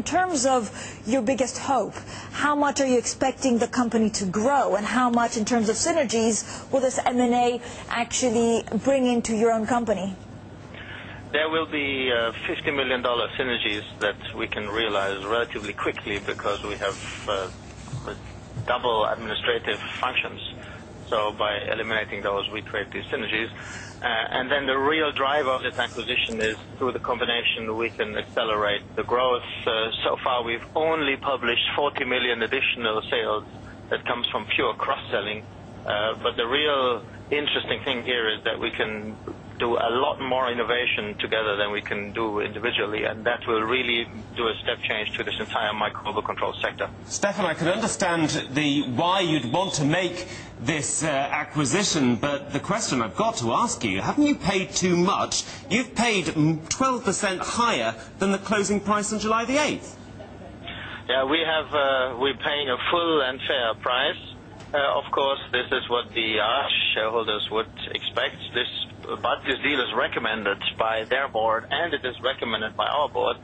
In terms of your biggest hope, how much are you expecting the company to grow, and how much in terms of synergies will this M&A actually bring into your own company? There will be $50 million synergies that we can realize relatively quickly because we have double administrative functions. So by eliminating those, we create these synergies. And then the real driver of this acquisition is through the combination we can accelerate the growth. So far we've only published 40 million additional sales that comes from pure cross-selling. But the real interesting thing here is that we can do a lot more innovation together than we can do individually, and that will really do a step change to this entire microbial control sector. Stefan, I could understand why you'd want to make this acquisition, but the question I've got to ask you, haven't you paid too much? You've paid 12% higher than the closing price on July the 8th. Yeah, we're paying a full and fair price. Of course, this is what the shareholders would expect. But this deal is recommended by their board, and it is recommended by our board.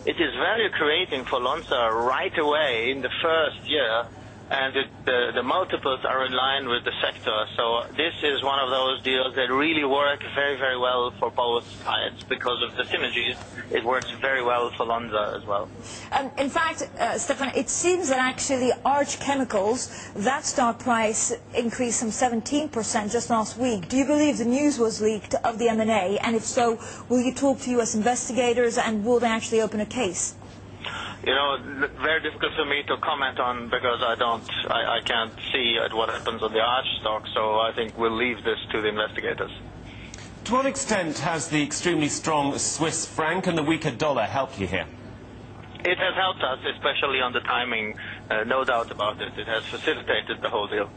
It is value creating for Lonza right away in the first year, and the multiples are in line with the sector. So this is one of those deals that really work very, very well for both sides because of the synergies. It works very well for Lonza as well. In fact, Stefan, it seems that actually Arch Chemicals, that stock price increased some 17% just last week. Do you believe the news was leaked of the M&A? And if so, will you talk to U.S. investigators, and will they actually open a case? You know, very difficult for me to comment on because I can't see what happens on the Arch stock, so I think we'll leave this to the investigators. To what extent has the extremely strong Swiss franc and the weaker dollar helped you here? It has helped us, especially on the timing, no doubt about it. It has facilitated the whole deal.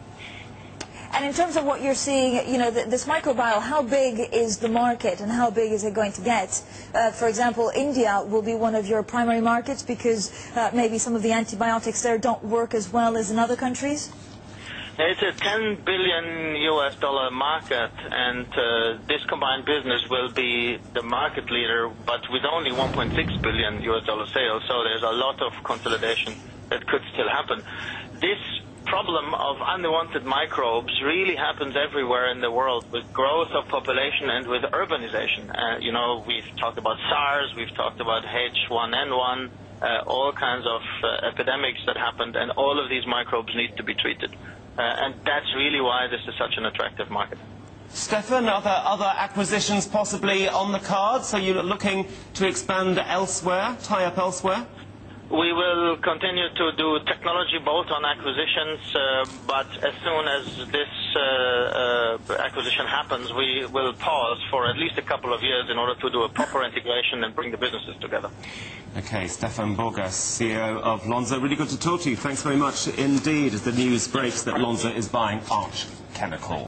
And in terms of what you're seeing, you know, this microbial, how big is the market and how big is it going to get? For example, India will be one of your primary markets because maybe some of the antibiotics there don't work as well as in other countries? It's a $10 billion US market, and this combined business will be the market leader, but with only $1.6 billion US sales, so there's a lot of consolidation that could still happen. This problem of unwanted microbes really happens everywhere in the world with growth of population and with urbanization. You know, we've talked about SARS, we've talked about H1N1, all kinds of epidemics that happened, and all of these microbes need to be treated. And that's really why this is such an attractive market. Stefan, other acquisitions possibly on the cards? Are you looking to expand elsewhere, tie up elsewhere? We will continue to do technology both on acquisitions, but as soon as this acquisition happens, we will pause for at least a couple of years in order to do a proper integration and bring the businesses together. Okay, Stefan Borgas, CEO of Lonza. Really good to talk to you. Thanks very much indeed as the news breaks that Lonza is buying Arch Chemical.